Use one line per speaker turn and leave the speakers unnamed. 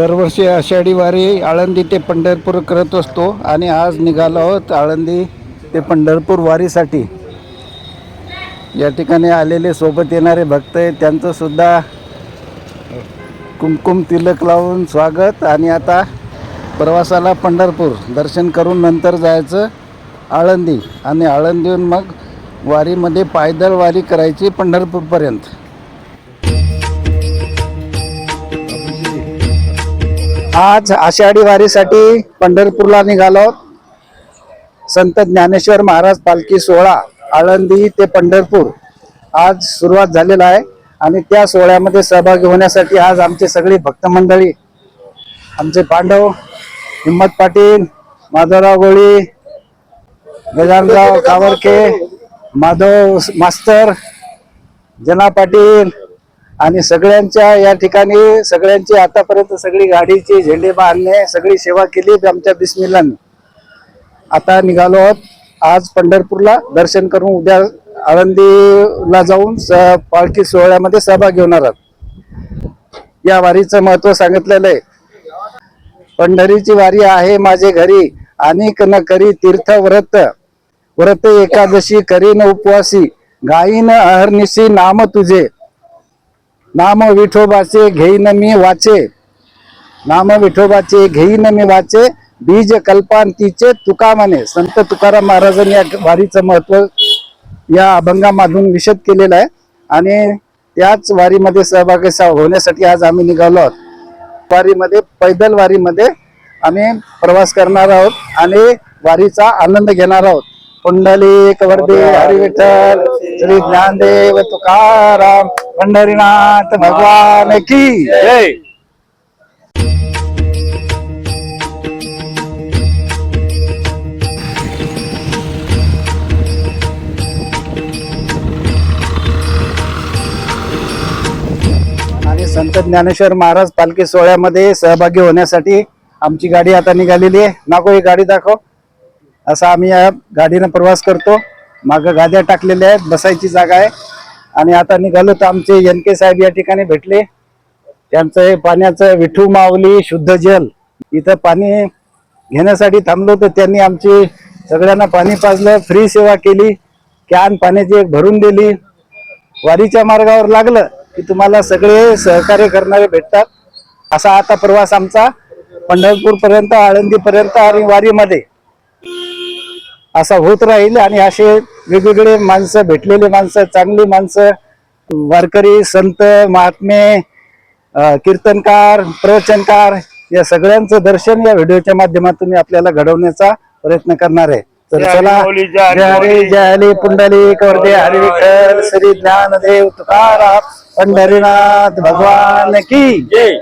दरवर्षी आषाढी वारी आळंदी ते पंढरपूर करत असतो आणि आज निघालो आहोत आळंदी ते पंढरपूर वारीसाठी। या ठिकाणी आलेले सोबत येणारे भक्त आहेत त्यांचं सुद्धा कुमकुम तिलक लावून स्वागत। आणि आता प्रवासाला पंढरपूर दर्शन करून नंतर जायचं आळंदी आणि आळंदीहून मग वारीमध्ये पायदळ वारी करायची पंढरपूरपर्यंत। आज आषाढी वारीसाठी पंढरपूरला निघालो। संत ज्ञानेश्वर महाराज पालखी सोहळा आळंदी ते पंढरपूर आज सुरुवात झालेला आहे आणि त्या सोहळ्यामध्ये सहभागी होण्यासाठी आज आमचे सगळे भक्त मंडळी, आमचे पांडव, हिम्मत पाटील, माधवराव गोळी, गजानराव कावरके, माधव मास्तर, जना पाटील आणि सगळ्यांच्या या ठिकाणी सगळ्यांची आतापर्यंत सगळी गाडीची झेंडे बांधणे सगळी सेवा केली आमच्या बिस्मिल्लाने। आता निघालो आहोत आज पंढरपूरला दर्शन करून उद्या आळंदीला जाऊन पालखी सोहळ्यामध्ये सहभागी होणार आहोत। या वारीचं महत्व सांगितलेलं आहे। पंढरीची वारी आहे माझे घरी, अनेक न करी तीर्थ व्रत, व्रत एकादशी करीन उपवासी, गाईन अहर्निशी नाम तुझे, नाम विठोबाचे घेईन मी वाचे, नाम विठोबाचे घेईन मी वाचे, बीज कल्पांतीचे तुका म्हणे। संत तुकाराम महाराजांनी या वारीचं महत्व या अभंगामधून विशद केलेलं आहे आणि त्याच वारीमध्ये सहभागी होण्यासाठी आज आम्ही निघालो आहोत। वारीमध्ये पैदल वारीमध्ये आम्ही प्रवास करणार आहोत आणि वारीचा आनंद घेणार आहोत। पुंडलिक वरदे हरी विठ्ठल, श्री ज्ञानदेव तुकाराम, पंढरीनाथ भगवान की जय। आणि संत ज्ञानेश्वर महाराज पालखी सोहळ्यामध्ये सहभागी होण्यासाठी आमची गाडी आता निघालेली आहे। नाको ही गाडी दाखव। असा आम्ही या गाडीने प्रवास करतो। मागे गाद्या टाकलेल्या आहेत, बसायची जागा आहे आणि आता निघालो तर आमचे एनके साहेब या ठिकाणी भेटले। त्यांचं पाण्याचं विठू माऊली शुद्ध जल इथं पाणी घेण्यासाठी थांबलो तर त्यांनी आमची सगळ्यांना पाणी पाजलं, फ्री सेवा केली, कॅन पाण्याची एक भरून दिली। वारीच्या मार्गावर लागलं की तुम्हाला सगळे सहकार्य करणारे भेटतात। असा आता प्रवास आमचा पंढरपूर पर्यंत, आळंदी पर्यंत आणि वारीमध्ये असा होत राहील। आणि असे वेगवेगळे माणसं, भेटलेले माणसं, चांगली माणसं, वारकरी, संत, महात्मे, कीर्तनकार, प्रवचनकार या सगळ्यांचं दर्शन या व्हिडिओच्या माध्यमातून मी आपल्याला घडवण्याचा प्रयत्न करणार आहे। तर चला, जय हरी जय हरी पुंडलिक वरदे हरी विठ्ठल, श्री ज्ञानदेव तुकाराम, पंढरीनाथ भगवान की जय।